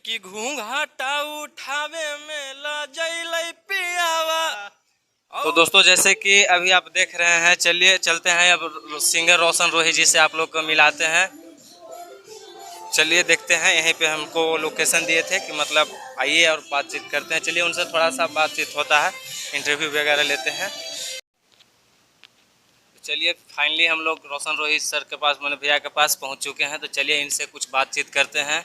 कि घूंघाटा उठावे में लजैलै पियावा। तो दोस्तों जैसे कि अभी आप देख रहे हैं, चलिए चलते हैं अब सिंगर रोशन रोही जी से आप लोग को मिलाते हैं। चलिए देखते हैं, यहीं पे हमको लोकेशन दिए थे कि मतलब आइए और बातचीत करते हैं। चलिए उनसे थोड़ा सा बातचीत होता है, इंटरव्यू वगैरह लेते हैं। चलिए फाइनली हम लोग रोशन रोही सर के पास, मैंने भैया के पास पहुंच चुके हैं। तो चलिए इनसे कुछ बातचीत करते हैं।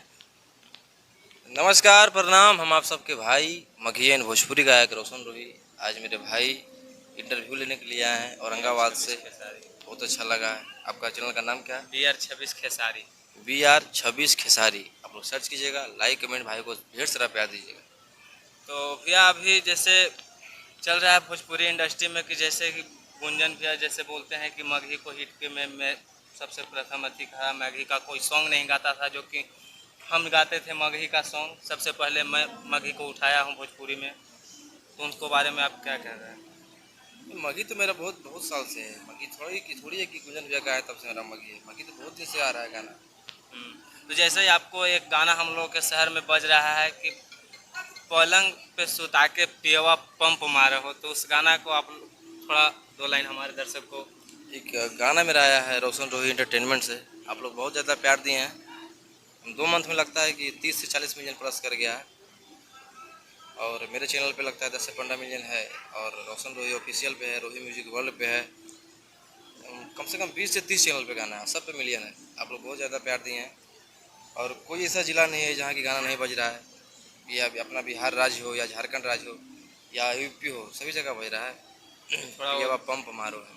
नमस्कार, प्रणाम। हम आप सबके भाई मघियन भोजपुरी गायक रोशन रोही। आज मेरे भाई इंटरव्यू लेने के लिए आए हैं औरंगाबाद से। बहुत अच्छा लगा है। आपका चैनल का नाम क्या है? BR26 खेसारी। BR26 खेसारी। आप लोग सर्च कीजिएगा, लाइक कमेंट, भाई को ढेर सारा प्यार दीजिएगा। तो भैया अभी जैसे चल रहा है भोजपुरी इंडस्ट्री में कि जैसे कि गुंजन भैया जैसे बोलते हैं कि मगही को हिट के में सबसे प्रथम अति कहा। मगही का कोई सॉन्ग नहीं गाता था, जो कि हम गाते थे मगही का सॉन्ग। सबसे पहले मैं मगही को उठाया हूँ भोजपुरी में। तो उनको बारे में आप क्या कह रहे हैं? मगही तो मेरा बहुत बहुत साल से है। मगही थोड़ी है कि गुंजन भैया का है तब से मेरा मगही है। मगही तो बहुत दिन से आ रहा है गाना। तो जैसे ही आपको एक गाना हम लोग के शहर में बज रहा है कि पलंग पे सुता के पियवा पंप मारे हो, तो उस गाना को आप थोड़ा दो लाइन हमारे दर्शक को। एक गाना मेरा आया है रोशन रोही एंटरटेनमेंट से। आप लोग बहुत ज़्यादा प्यार दिए हैं। 2 मंथ में लगता है कि 30 से 40 मिलियन प्लस कर गया है। और मेरे चैनल पे लगता है 10 से 15 मिलियन है। और रोशन रोही ऑफिशियल पे है, रोही म्यूजिक वर्ल्ड पे है। कम से कम 20 से 30 चैनल पे गाना है, सब पे मिलियन है। आप लोग बहुत ज़्यादा प्यार दिए हैं। और कोई ऐसा ज़िला नहीं है जहाँ की गाना नहीं बज रहा है। या अपना बिहार राज्य हो या झारखंड राज्य हो या यूपी हो, सभी जगह बज रहा है। थोड़ा पंप मारो है।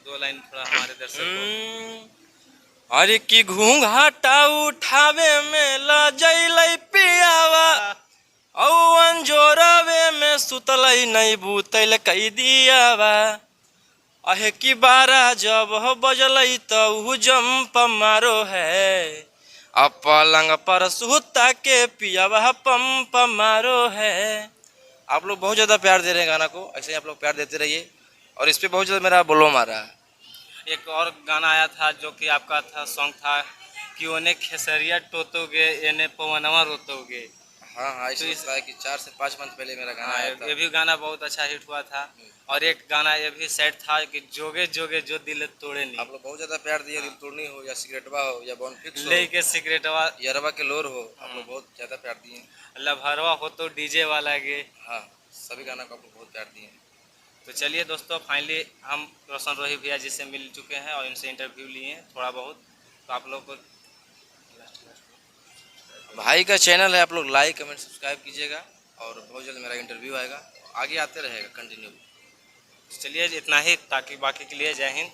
2 लाइन थोड़ा हमारे दर्शक को। अरे कि घूंघाटा उठावे में लजैलै पियावा, औ अंजोरवे में सुतलै नहीं बूतैल कई दियावा। अहे कि 12 जब बजलै तो जंप मारो है, अब पलंग पर सुता के पियावा पंप मारो है। आप लोग बहुत ज़्यादा प्यार दे रहे हैं गाना को, ऐसे ही आप लोग प्यार देते रहिए। और इस पर बहुत ज़्यादा मेरा बोलो मारा है। एक और गाना आया था जो कि आपका था, सॉन्ग था कि ओने खेसरिया टोतोगे एने पवनवा रोतोगे। हाँ हाँ, तो इस कि 4 से 5 मंथ पहले मेरा गाना आया था। ये भी गाना बहुत अच्छा हिट हुआ था। और एक गाना ये भी सेट था कि जोगे जोगे जो दिल तोड़े नहीं। आप लोग बहुत ज़्यादा प्यार दिए। दिल तोड़नी हो या सिगरेटवा हो या बॉनफिक्स हो, लेके सिगरेटवा यरवा के लोर हो, आप लोग बहुत ज़्यादा प्यार दिए। लभरवा हो तो डीजे वाला गे। हाँ, सभी गाना को आप लोग बहुत प्यार दिए। तो चलिए दोस्तों, फाइनली हम रोशन रोही भैया जी से मिल चुके हैं और इनसे इंटरव्यू लिए थोड़ा बहुत। तो आप लोग को भाई का चैनल है, आप लोग लाइक कमेंट सब्सक्राइब कीजिएगा। और बहुत जल्द मेरा इंटरव्यू आएगा, आगे आते रहेगा कंटिन्यू। चलिए इतना ही, ताकि बाकी के लिए जय हिंद।